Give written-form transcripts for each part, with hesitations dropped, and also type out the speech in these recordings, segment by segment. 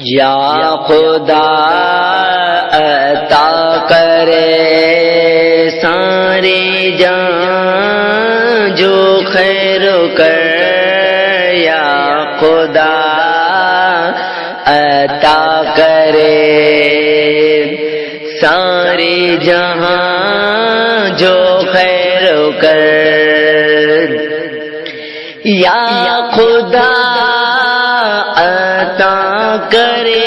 یا خدا عطا کرے ساری جان جو خیر کر، یا خدا عطا کرے ساری جہاں جو خیر کر، یا خدا عطا کرے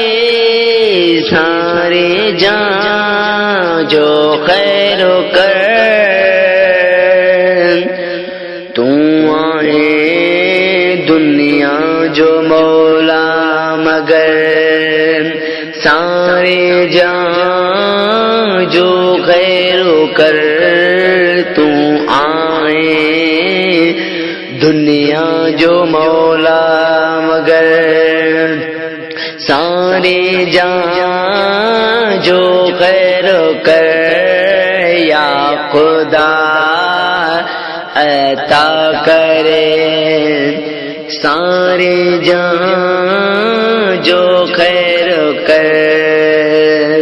سارے جہاں جو خیر کر، تو آئے دنیا جو مولا مگر سارے جہاں جو خیر کر، تو آئے دنیا جو مولا مگر سارے جہاں جو خیر کر، یا خدا عطا کرے سارے جہاں جو خیر کر،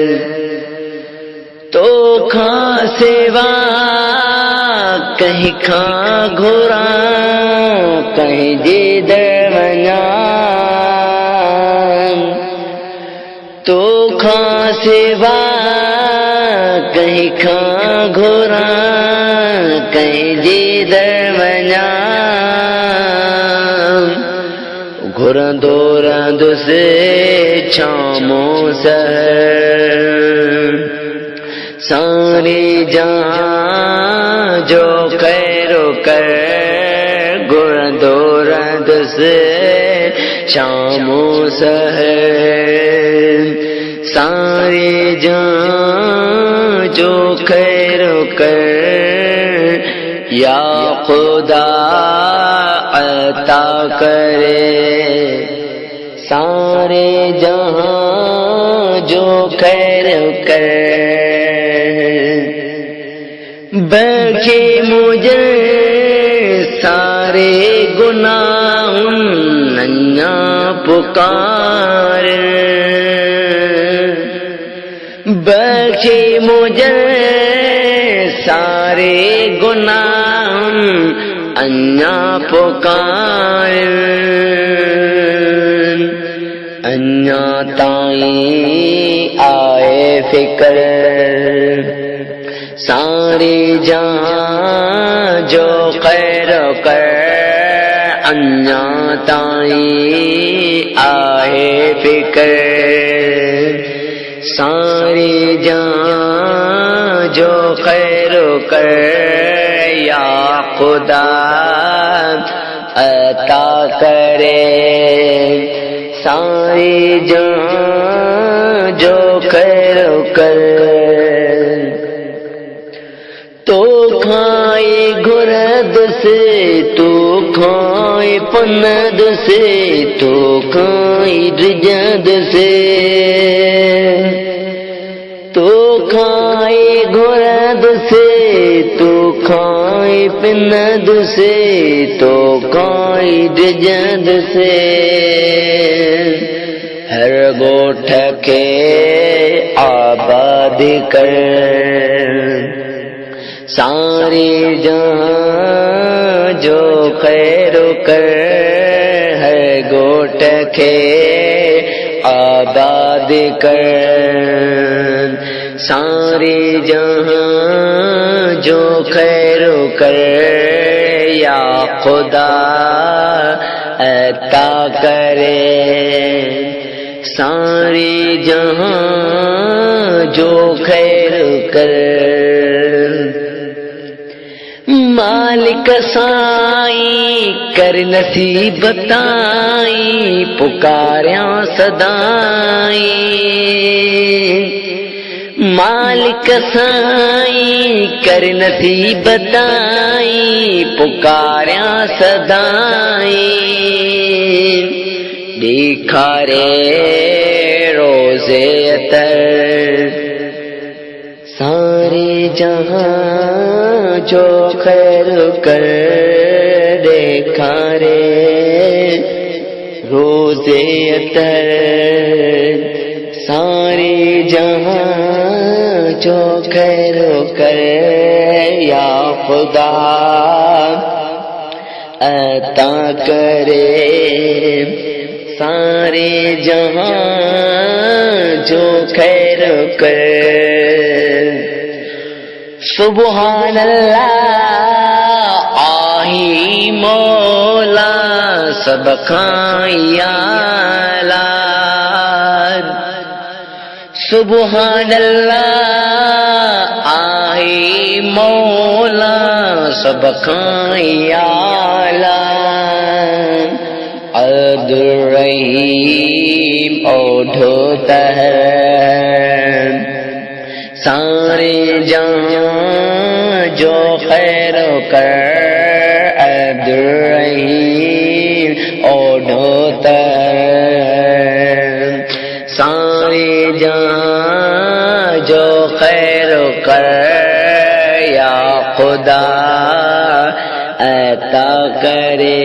تو کھاں سیوا کہیں کھاں گھوڑا کہیں جدھر منیا، تو کھاں سیوا کہیں کھاں گھوڑا کہیں جدھر منیا، گھوڑا دوران سے چھاموں سہر سارے جہاں جو خیر کر، گھوڑا دوران سے شام و سحر سارے جہاں جو خیر کر، یا خدا عطا کرے سارے جہاں جو خیر کر، بخشے مجھے سارے گناہ ننیا پکار، بخشے مجھے سارے گناہ انیا پکار، انیا تائیں آئے فکر سارے جہاں جو خیر کر، انیا تائیں آئے فکر سارے جہاں جو خیر کر، یا خدا عطا کرے سارے جہاں جو خیر کر، تو کھائے گرد سے تو کھائے پند سے تو کھائے رجد سے، تو کھائے گرد سے تو کھائے پند سے تو کھائے رجد سے، ہر گوٹھ کے آباد کر سارے جہاں جو خیر کر، ہر گوٹھ کے آباد کر سارے جہاں جو خیر کر، یا خدا عطا کرے سارے جہاں جو خیر کر، مالک سائیں کر نصیب تائیں پکاریاں صدائیں، مالک سائیں کر نصیب تائیں پکاریاں صدائیں، دکھارے روزے عطر سارے جہاں جو خیر کر، دیکھا رے روزے عطر جو خیر کر یا خدا عطا کرے سارے جہاں جو خیر کر سبحان اللہ آہی مولا سب خیالات سبحان اللہ آہی مولا سب خیالات عبدالرحیم اٹھتا ہے سارے جہاں جو خیر کر عبدالرحیم اٹھتا ہے سارے جہاں جو خیر کر یا خدا عطا کرے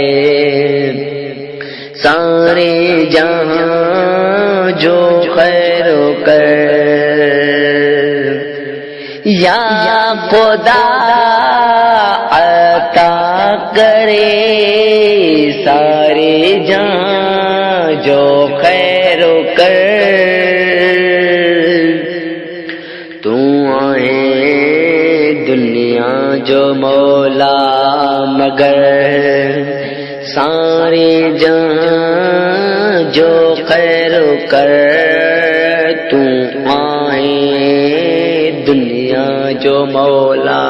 سارے جہاں جو خیر کر یا خدا عطا کرے سارے جہاں جو خیر کر تو آئے دنیا جو مولا مگر سارے جہاں جو خیر کر تو آئے دنیا جو مولا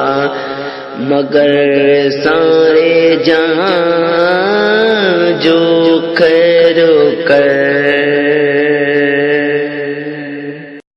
مگر سارے جہاں جو خیر کر